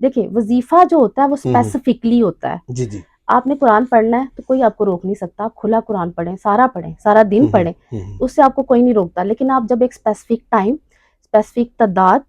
دیکھیں وظیفہ جو ہوتا ہے وہ اسپیسیفکلی ہوتا ہے. جی جی آپ نے قرآن پڑھنا ہے تو کوئی آپ کو روک نہیں سکتا، آپ کھلا قرآن پڑھیں، سارا دن پڑھیں، اس سے آپ کو کوئی نہیں روکتا. لیکن آپ جب ایک اسپیسیفک ٹائم، اسپیسیفک تعداد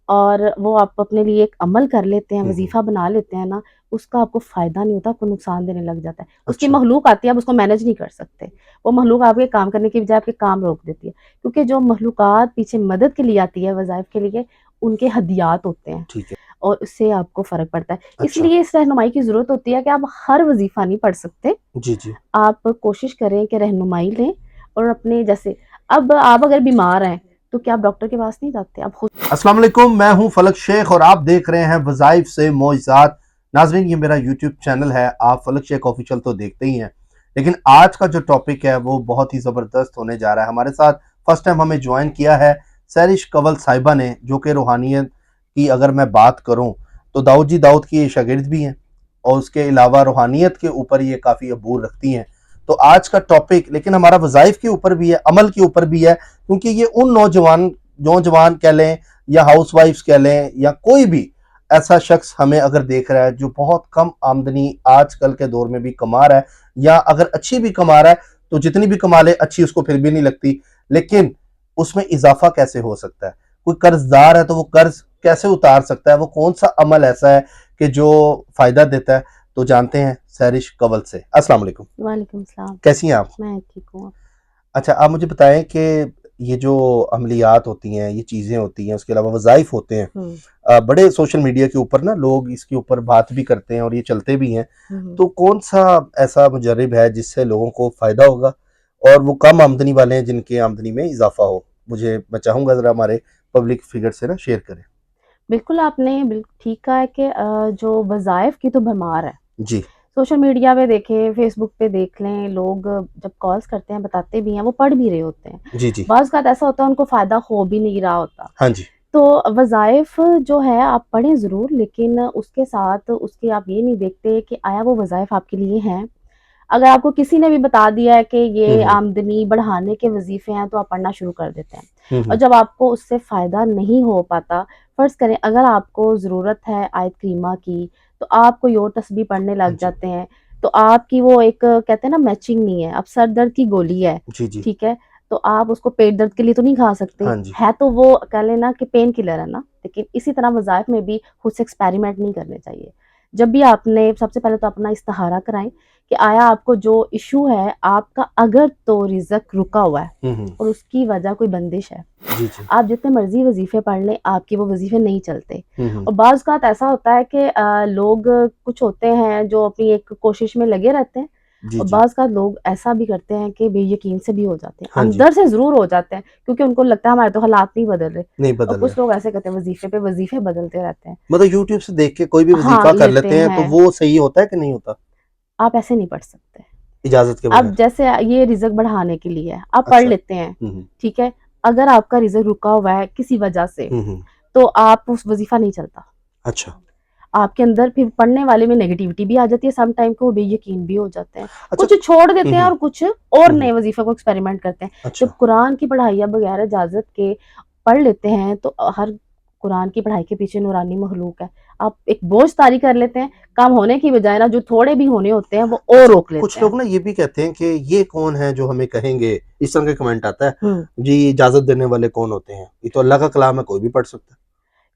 اور وہ آپ اپنے لیے ایک عمل کر لیتے ہیں، وظیفہ بنا لیتے ہیں نا، اس کا آپ کو فائدہ نہیں ہوتا، آپ کو نقصان دینے لگ جاتا ہے. اس کی مخلوق آتی ہے، آپ اس کو مینیج نہیں کر سکتے. وہ مخلوق آپ کے کام کرنے کی بجائے آپ کے کام روک دیتی ہے، کیونکہ جو مخلوقات پیچھے مدد کے لیے آتی ہے وظائف کے لیے، ان کے ہدیات ہوتے ہیں ٹھیک ہے. اور اس سے آپ کو فرق پڑتا ہے. اس لیے اس رہنمائی کی ضرورت ہوتی ہے کہ آپ ہر وظیفہ نہیں پڑھ سکتے. جی جی آپ کوشش کریں کہ رہنمائی لیں اور اپنے جیسے اب آپ اگر بیمار ہیں تو کیا آپ ڈاکٹر کے پاس نہیں جاتے؟ آپ خود. السلام علیکم، میں ہوں فلک شیخ اور آپ دیکھ رہے ہیں وظائف سے معجزات. ناظرین، یہ میرا یوٹیوب چینل ہے، آپ فلک شیخ آفیشیل تو دیکھتے ہی ہیں، لیکن آج کا جو ٹاپک ہے وہ بہت ہی زبردست ہونے جا رہا ہے. ہمارے ساتھ فرسٹ ٹائم ہمیں جوائن کیا ہے سہرش کنول صاحبہ نے، جو کہ روحانیت کی اگر میں بات کروں تو داؤد جی داؤد کی یہ شاگرد بھی ہیں اور اس کے علاوہ روحانیت کے اوپر یہ کافی عبور رکھتی ہیں. تو آج کا ٹاپک لیکن ہمارا وظائف کے اوپر بھی ہے، عمل کے اوپر بھی ہے، کیونکہ یہ ان نوجوان کہہ لیں یا ہاؤس وائفز کہہ لیں یا کوئی بھی ایسا شخص ہمیں اگر دیکھ رہا ہے جو بہت کم آمدنی آج کل کے دور میں بھی کما رہا ہے، یا اگر اچھی بھی کما رہا ہے تو جتنی بھی کما لے اچھی اس کو پھر بھی نہیں لگتی، لیکن اس میں اضافہ کیسے ہو سکتا ہے؟ کوئی قرض دار ہے تو وہ قرض کیسے اتار سکتا ہے؟ وہ کون سا عمل ایسا ہے کہ جو فائدہ دیتا ہے؟ تو جانتے ہیں سہرش کنول سے. السلام علیکم. وعلیکم السلام. کیسی ہیں آپ؟ میں ٹھیک ہوں. اچھا، آپ مجھے بتائیں کہ یہ جو عملیات ہوتی ہیں، یہ چیزیں ہوتی ہیں، اس کے علاوہ وظائف ہوتے ہیں، بڑے سوشل میڈیا کے اوپر نا لوگ اس کے اوپر بات بھی کرتے ہیں اور یہ چلتے بھی ہیں، تو کون سا ایسا مجرب ہے جس سے لوگوں کو فائدہ ہوگا اور وہ کم آمدنی والے ہیں جن کے آمدنی میں اضافہ ہو؟ میں چاہوں گا ذرا ہمارے پبلک فگر سے نا شیئر کریں. بالکل آپ نے ٹھیک کہا ہے کہ جو وظائف کی تو بھرمار ہے. جی سوشل میڈیا پہ دیکھیں، فیس بک پہ دیکھ لیں، لوگ جب کالز کرتے ہیں بتاتے بھی ہیں، وہ پڑھ بھی رہے ہوتے ہیں. جی جی بعض اوقات ایسا ہوتا ہے ان کو فائدہ ہو بھی نہیں رہا ہوتا. ہاں جی تو وظائف جو ہے آپ پڑھیں ضرور، لیکن اس کے ساتھ اس کے آپ یہ نہیں دیکھتے کہ آیا وہ وظائف آپ کے لیے ہیں. اگر آپ کو کسی نے بھی بتا دیا ہے کہ یہ آمدنی بڑھانے کے وظیفے ہیں تو آپ پڑھنا شروع کر دیتے ہیں، اور جب آپ کو اس سے فائدہ نہیں ہو پاتا، فرض کریں اگر آپ کو ضرورت ہے آیت کریمہ کی تو آپ کوئی اور تسبیح پڑھنے لگ جاتے ہیں، تو آپ کی وہ ایک کہتے ہیں نا میچنگ نہیں ہے. اب سر درد کی گولی ہے، جی جی ٹھیک ہے، تو آپ اس کو پیٹ درد کے لیے تو نہیں کھا سکتے، ہاں جی ہے تو وہ کہہ لینا کہ پین کلر ہے نا. لیکن اسی طرح وظائف میں بھی خود سے ایکسپیریمنٹ نہیں کرنے چاہیے. جب بھی آپ نے سب سے پہلے تو اپنا استخارہ کرائیں کہ آیا آپ کو جو ایشو ہے آپ کا اگر تو رزق رکا ہوا ہے اور اس کی وجہ کوئی بندش ہے، جی جی آپ جتنے مرضی وظیفے پڑھ لیں آپ کے وہ وظیفے نہیں چلتے. اور بعض اوقات ایسا ہوتا ہے کہ لوگ کچھ ہوتے ہیں جو اپنی ایک کوشش میں لگے رہتے ہیں، جی اور جی بعض اوقات لوگ ایسا بھی کرتے ہیں کہ بے یقین سے بھی ہو جاتے ہیں، ہاں جی اندر سے ضرور ہو جاتے ہیں کیونکہ ان کو لگتا ہے ہمارے تو حالات نہیں بدل رہے. نہیں اور بدل کچھ رہے، لوگ ایسے کرتے ہیں وظیفے پہ وظیفے بدلتے رہتے ہیں. مطلب یوٹیوب سے دیکھ کے کوئی بھی ہاں وظیفہ کر لیتے لیتے ہیں تو ہیں. وہ صحیح ہوتا ہے کہ نہیں ہوتا آپ ایسے نہیں پڑھ سکتے. اجازت کے اب بغیر؟ جیسے یہ رزق بڑھانے کے لیے ہے، آپ پڑھ اچھا. لیتے ہیں، ٹھیک ہے، اگر آپ کا رزق رکا ہوا ہے کسی وجہ سے تو آپ اس وظیفہ نہیں چلتا. اچھا آپ کے اندر پھر پڑھنے والے میں نیگیٹیوٹی بھی آ جاتی ہے، سم ٹائم کو وہ بے یقین بھی ہو جاتے ہیں، اچھا کچھ چھوڑ دیتے ہیں اور کچھ اور نئے وظیفے کو ایکسپیریمنٹ کرتے ہیں. اچھا جب قرآن کی پڑھائی بغیر اجازت کے پڑھ لیتے ہیں تو ہر قرآن کی پڑھائی کے پیچھے نورانی مخلوق ہے. آپ ایک بوجھ طاری کر لیتے ہیں، کام ہونے کی بجائے نا جو تھوڑے بھی ہونے ہوتے ہیں وہ اور اچھا، روک کچھ لیتے ہیں. لوگ نا یہ بھی کہتے ہیں کہ یہ کون ہے جو ہمیں کہیں گے، اس طرح کا کمنٹ آتا ہے ہوں جی اجازت دینے والے کون ہوتے ہیں؟ یہ تو اللہ کا کلام ہے، کوئی بھی پڑھ سکتا ہے.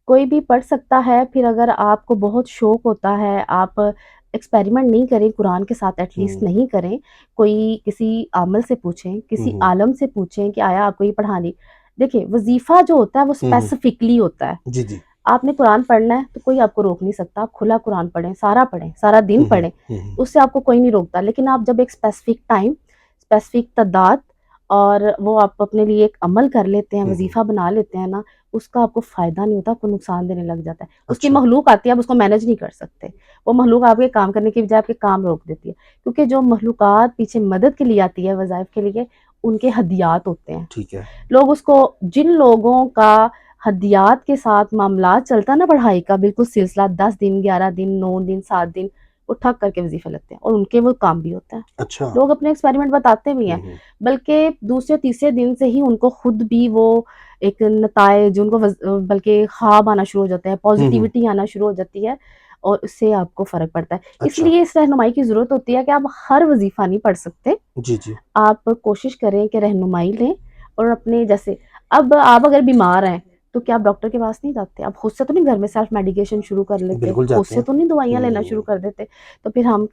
کوئی بھی پڑھ سکتا ہے. پھر اگر آپ کو بہت شوق ہوتا ہے، آپ ایکسپیریمنٹ نہیں کریں قرآن کے ساتھ، ایٹ لیسٹ نہیں کریں، کوئی کسی عامل سے پوچھیں، کسی عالم سے پوچھیں کہ آیا آپ کو یہ پڑھانی. دیکھیں وظیفہ جو ہوتا ہے وہ اسپیسیفکلی ہوتا ہے. جی جی آپ نے قرآن پڑھنا ہے تو کوئی آپ کو روک نہیں سکتا، آپ کھلا قرآن پڑھیں، سارا دن پڑھیں، اس سے آپ کو کوئی نہیں روکتا. لیکن آپ جب ایک اسپیسیفک ٹائم، اسپیسیفک تعداد اور وہ آپ اپنے لیے ایک عمل کر لیتے ہیں، وظیفہ بنا لیتے ہیں نا، اس کا آپ کو فائدہ نہیں ہوتا، آپ کو نقصان دینے لگ جاتا ہے. اس کی مخلوق آتی ہے، آپ اس کو مینیج نہیں کر سکتے. وہ مخلوق آپ کے کام کرنے کی بجائے آپ کے کام روک دیتی ہے، کیونکہ جو مخلوقات پیچھے مدد کے لیے آتی ہے وظائف کے لیے، ان کے ہدیات ہوتے ہیں. ٹھیک ہے. لوگ اس کو، جن لوگوں کا ہدیات کے ساتھ معاملات چلتا نا پڑھائی کا بالکل سلسلہ، 10 دن 11 دن 9 دن 7 دن، وہ ٹھک کر کے وظیفے لگتے ہیں اور ان کے وہ کام بھی ہوتا ہے. اچھا. لوگ اپنے ایکسپیریمنٹ بتاتے بھی ہیں، بلکہ دوسرے تیسرے دن سے ہی ان کو خود بھی وہ ایک نتائج ان کو بلکہ خواب آنا شروع ہو جاتے ہیں, پازیٹیوٹی آنا شروع ہو جاتی ہے, اور اس سے آپ کو فرق پڑتا ہے. اس اچھا لیے اس رہنمائی کی ضرورت ہوتی ہے کہ آپ ہر وظیفہ نہیں پڑھ سکتے, جی جی آپ کوشش کریں کہ رہنمائی لیں, اور اپنے جیسے اب آپ اگر بیمار ہیں تو کیا آپ ڈاکٹر کے پاس نہیں جاتے, آپ خود سے تو نہیں گھر میں سیلف میڈیکیشن شروع کر لیتے, بالکل خود جاتے سے ہیں. تو نہیں دوائیاں لینا شروع کر دیتے. تو پھر ہم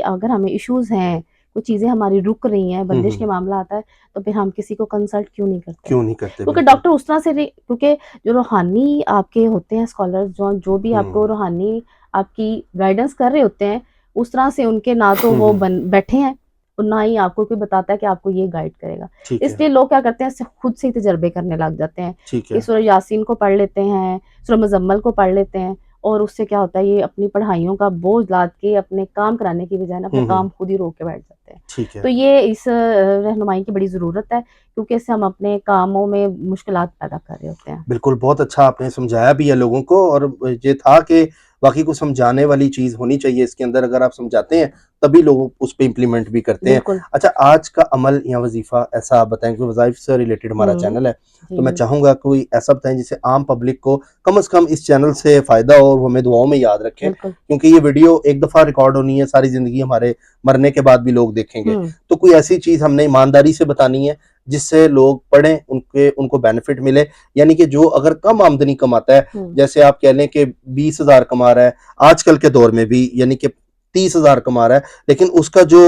اگر ہمیں ایشوز ہیں, کچھ چیزیں ہماری رک رہی ہیں, بندش کے معاملہ آتا ہے, تو پھر ہم کسی کو کنسلٹ کیوں نہیں کرتے, کیوں نہیں کرتے؟ کیونکہ بالکل. ڈاکٹر اس طرح سے کیونکہ جو روحانی آپ کے ہوتے ہیں اسکالرز, جو بھی آپ کو روحانی آپ کی گائیڈنس کر رہے ہوتے ہیں, اس طرح سے ان کے نہ تو وہ بیٹھے ہیں اور نہ ہی آپ کو کوئی بتاتا ہے کہ آپ کو یہ گائیڈ کرے گا. ٹھیک ہے اس لیے لوگ کیا کرتے ہیں, خود سے ہی تجربے کرنے لگ جاتے ہیں ٹھیک کہ ہے. سورہ یاسین کو پڑھ لیتے ہیں, سورہ مزمل کو پڑھ لیتے ہیں, اور اس سے کیا ہوتا ہے, یہ اپنی پڑھائیوں کا بوجھ لاد کے اپنے کام کرانے کی بجائے اپنے کام خود ہی روک کے بیٹھ جاتے ہیں. ٹھیک ہے. تو یہ اس رہنمائی کی بڑی ضرورت ہے, کیونکہ اس سے ہم اپنے کاموں میں مشکلات پیدا کر رہے ہوتے ہیں. بالکل, بہت اچھا آپ نے سمجھایا بھی ہے لوگوں کو, اور یہ تھا کہ باقی کو سمجھانے والی چیز ہونی چاہیے اس کے اندر, اگر آپ سمجھاتے ہیں تبھی لوگ اس پہ امپلیمنٹ بھی کرتے ہیں. بالکل. اچھا, آج کا عمل یا وظیفہ ایسا آپ بتائیں, کہ وظائف سے ریلیٹڈ ہمارا چینل ہے, جی تو میں بالکل. چاہوں گا کوئی ایسا بتائیں جس سے عام پبلک کو کم از کم اس چینل سے فائدہ ہو, اور ہمیں دعاؤں میں یاد رکھیں, بالکل. کیونکہ یہ ویڈیو ایک دفعہ ریکارڈ ہونی ہے, ساری زندگی ہمارے مرنے کے بعد بھی لوگ دیکھیں گے. تو کوئی ایسی چیز ہم نے ایمانداری سے بتانی ہے جس سے لوگ پڑھیں, ان کو بینیفٹ ملے, یعنی کہ جو اگر کم آمدنی کماتا ہے, جیسے آپ کہہ لیں کہ 20,000 کما رہا ہے آج کل کے دور میں بھی, یعنی کہ 30,000 کما رہا ہے, لیکن اس کا جو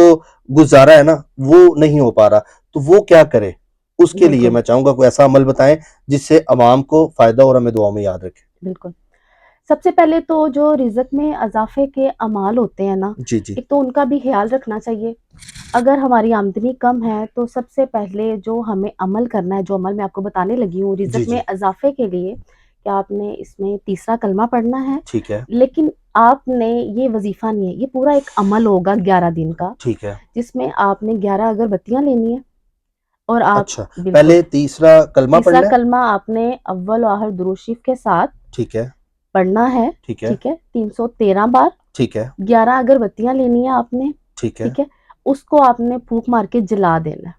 گزارا ہے نا وہ نہیں ہو پا رہا, تو وہ کیا کرے؟ اس کے لیے میں چاہوں گا کوئی ایسا عمل بتائیں جس سے عوام کو فائدہ اور ہمیں دعاؤں میں یاد رکھیں. بالکل. سب سے پہلے تو جو رزق میں اضافے کے اعمال ہوتے ہیں نا, جی جی ایک تو ان کا بھی خیال رکھنا چاہیے. اگر ہماری آمدنی کم ہے تو سب سے پہلے جو ہمیں عمل کرنا ہے, جو عمل میں آپ کو بتانے لگی ہوں جی رزق جی میں اضافے کے لیے, کہ آپ نے اس میں تیسرا کلمہ پڑھنا ہے, ٹھیک ہے لیکن آپ نے یہ وظیفہ نہیں ہے, یہ پورا ایک عمل ہوگا 11 دن کا, ٹھیک ہے. جس میں آپ نے 11 اگربتیاں لینی ہیں, اور آپ اچھا, بالکل پہلے تیسرا کلمہ تیسرا پڑھنا ہے. کلمہ آپ نے اول و آخر درود شریف کے ساتھ ٹھیک ہے پڑھنا ہے. ٹھیک ہے ٹھیک ہے, 313 بار. ٹھیک ہے 11 اگربتیاں لینی ہیں آپ نے. ٹھیک ہے. ٹھیک ہے, اس کو آپ نے پھونک مار کے جلا دینا ہے,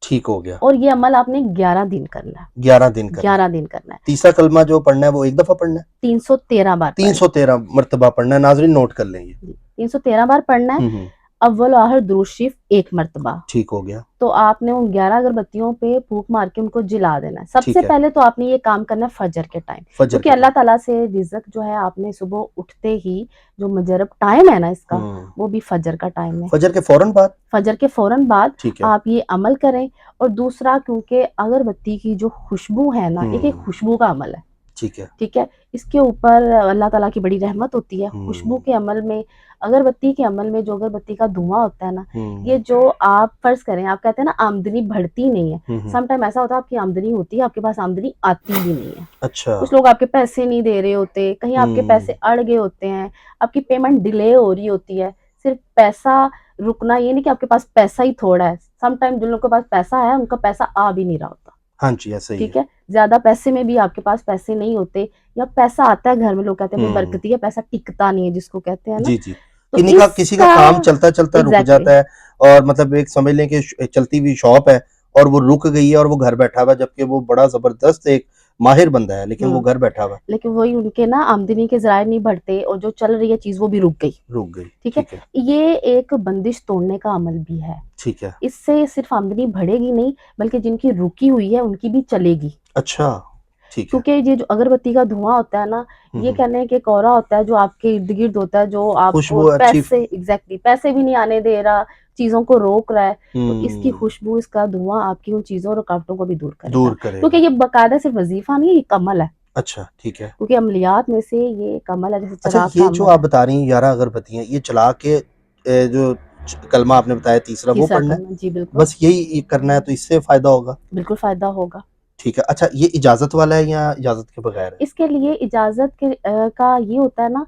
ٹھیک ہو گیا. اور یہ عمل آپ نے 11 دن کرنا ہے. 11 دن کرنا ہے. 11 دن کرنا ہے. تیسرا کلمہ جو پڑھنا ہے وہ ایک دفعہ پڑھنا ہے, 313 بار پڑھنا 313 مرتبہ پڑھنا ہے. ناظرین نوٹ کر لیں یہ. ہے. 313 بار پڑھنا ہے. اول و آخر درود شریف ایک مرتبہ. ٹھیک ہو گیا. تو آپ نے ان 11 اگربتیوں پہ پھونک مار کے ان کو جلا دینا ہے. سب سے ٹھیک ہے. پہلے تو آپ نے یہ کام کرنا ہے فجر کے ٹائم, فجر کیونکہ کے اللہ تعالیٰ سے رزق جو ہے آپ نے صبح اٹھتے ہی جو مجرب ٹائم ہے نا اس کا, وہ بھی فجر کا ٹائم ہے. فجر کے فوراً بعد. فجر کے فوراً بعد ٹھیک ہے. آپ یہ عمل کریں. اور دوسرا, کیونکہ اگربتی کی جو خوشبو ہے نا, ایک خوشبو کا عمل ہے. ٹھیک ہے. ٹھیک ہے, اس کے اوپر اللہ تعالیٰ کی بڑی رحمت ہوتی ہے. خوشبو کے عمل میں, اگربتی کے عمل میں جو اگربتی کا دھواں ہوتا ہے نا, یہ جو آپ فرض کریں, آپ کہتے ہیں نا آمدنی بڑھتی نہیں ہے, سم ٹائم ایسا ہوتا ہے آپ کی آمدنی ہوتی ہے, آپ کے پاس آمدنی آتی بھی نہیں ہے. اچھا. کچھ لوگ آپ کے پیسے نہیں دے رہے ہوتے, کہیں آپ کے پیسے اڑ گئے ہوتے ہیں, آپ کی پیمنٹ ڈیلے ہو رہی ہوتی ہے. صرف پیسہ رکنا یہ نہیں کہ آپ کے پاس پیسہ ہی تھوڑا ہے, سم ٹائم جن لوگوں کے پاس پیسہ ہے ان کا پیسہ آ بھی نہیں رہا ہوتا. ہاں جی, ایسا ہی ٹھیک ہے, زیادہ پیسے میں بھی آپ کے پاس پیسے نہیں ہوتے, یا پیسہ آتا ہے گھر میں, لوگ کہتے ہیں بھائی برکتی ہے, پیسہ ٹکتا نہیں ہے جس کو کہتے ہیں نا. جی جی. تو کسی کا کام چلتا چلتا رک جاتا ہے, اور مطلب ایک سمجھ لیں کہ چلتی ہوئی شاپ ہے اور وہ رک گئی ہے, اور وہ گھر بیٹھا ہوا ہے, جبکہ وہ بڑا زبردست ایک ماہر بندہ ہے, لیکن وہ گھر بیٹھا ہوا ہے. لیکن وہی ان کے نا آمدنی کے ذرائع نہیں بڑھتے, اور جو چل رہی ہے چیز وہ بھی رک گئی. ٹھیک ہے, یہ ایک بندش توڑنے کا عمل بھی ہے. ٹھیک ہے. اس سے صرف آمدنی بڑھے گی نہیں, بلکہ جن کی رکی ہوئی ہے ان کی بھی چلے گی. اچھا. ٹھیک ہے. کیونکہ یہ جو اگربتی کا دھواں ہوتا ہے نا, یہ کہنے ہیں کہ ایک اورا ہوتا ہے جو آپ کے ارد گرد ہوتا ہے, جو آپ کو خوشبو اچھی. ایگزیکٹلی پیسے بھی نہیں آنے دے رہا, چیزوں کو روک رہا ہے. تو اس کی خوشبو, اس کا دھواں آپ کی ان چیزوں اور رکاوٹوں کو بھی دور کرے گا, کیونکہ یہ باقاعدہ صرف وظیفہ نہیں ہے, یہ عمل ہے. اچھا. ٹھیک ہے. کیونکہ عملیات میں سے یہ ایک عمل ہے, جیسے اچھا, چراغ کا یہ جو عمل آپ ہے. بتا رہی ہیں 11 اگربتیاں, یہ چلا کے جو کلمہ آپ نے بتایا تیسرا وہ تیسرا پڑھنا ہے, کلمہ, جی بالکل, بس یہی کرنا ہے, تو اس سے فائدہ ہوگا. بالکل فائدہ ہوگا. ٹھیک ہے. اچھا, یہ اجازت والا ہے یا اجازت کے بغیر ہے؟ اس کے لیے اجازت کا یہ ہوتا ہے نا,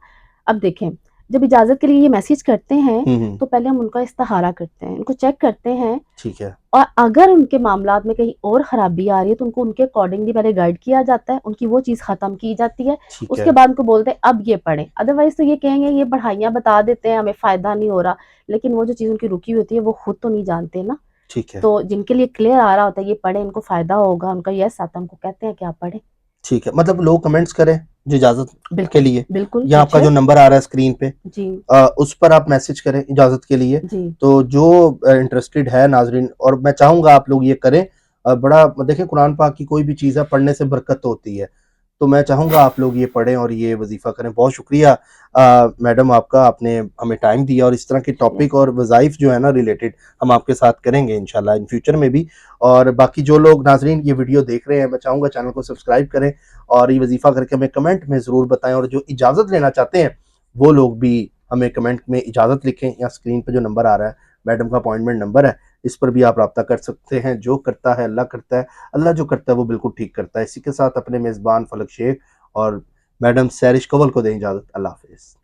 اب دیکھیں جب اجازت کے لیے یہ میسج کرتے ہیں تو پہلے ہم ان کا استخارہ کرتے ہیں, ان کو چیک کرتے ہیں. ٹھیک ہے. اور اگر ان کے معاملات میں کہیں اور خرابی آ رہی ہے تو ان کو ان کے اکارڈنگلی پہلے گائیڈ کیا جاتا ہے, ان کی وہ چیز ختم کی جاتی ہے. اس کے بعد ان کو بولتے ہیں اب یہ پڑھیں, ادروائز تو یہ کہیں گے یہ پڑھائیاں بتا دیتے ہیں, ہمیں فائدہ نہیں ہو رہا, لیکن وہ جو چیز ان کی رکی ہوتی ہے وہ خود تو نہیں جانتے نا. ٹھیک ہے تو جن کے لیے کلیئر آ رہا ہوتا ہے یہ پڑھیں، ان کو فائدہ ہوگا، ان کا یس آتا ہے، ان کو کہتے ہیں کہ آپ پڑھیں. ٹھیک ہے، مطلب لوگ کمنٹس کریں جو اجازت کے بالکل لیے، بالکل یا آپ کا پوچھیں. جو نمبر آ رہا ہے اسکرین پہ جی اس پر آپ میسج کریں اجازت کے لیے. جی تو جو انٹرسٹڈ ہے ناظرین، اور میں چاہوں گا آپ لوگ یہ کریں. بڑا دیکھیں قرآن پاک کی کوئی بھی چیز ہے پڑھنے سے برکت ہوتی ہے، تو میں چاہوں گا آپ لوگ یہ پڑھیں اور یہ وظیفہ کریں. بہت شکریہ میڈم آپ کا، آپ نے ہمیں ٹائم دیا، اور اس طرح کے ٹاپک اور وظائف جو ہے نا ریلیٹڈ ہم آپ کے ساتھ کریں گے انشاءاللہ ان فیوچر میں بھی. اور باقی جو لوگ ناظرین یہ ویڈیو دیکھ رہے ہیں، میں چاہوں گا چینل کو سبسکرائب کریں اور یہ وظیفہ کر کے ہمیں کمنٹ میں ضرور بتائیں. اور جو اجازت لینا چاہتے ہیں وہ لوگ بھی ہمیں کمنٹ میں اجازت لکھیں، یا اسکرین پہ جو نمبر آ رہا ہے میڈم کا اپوائنٹمنٹ نمبر ہے، اس پر بھی آپ رابطہ کر سکتے ہیں. جو کرتا ہے اللہ کرتا ہے، اللہ جو کرتا ہے وہ بالکل ٹھیک کرتا ہے. اسی کے ساتھ اپنے میزبان فلک شیخ اور میڈم سیرش کول کو دیں اجازت. اللہ حافظ.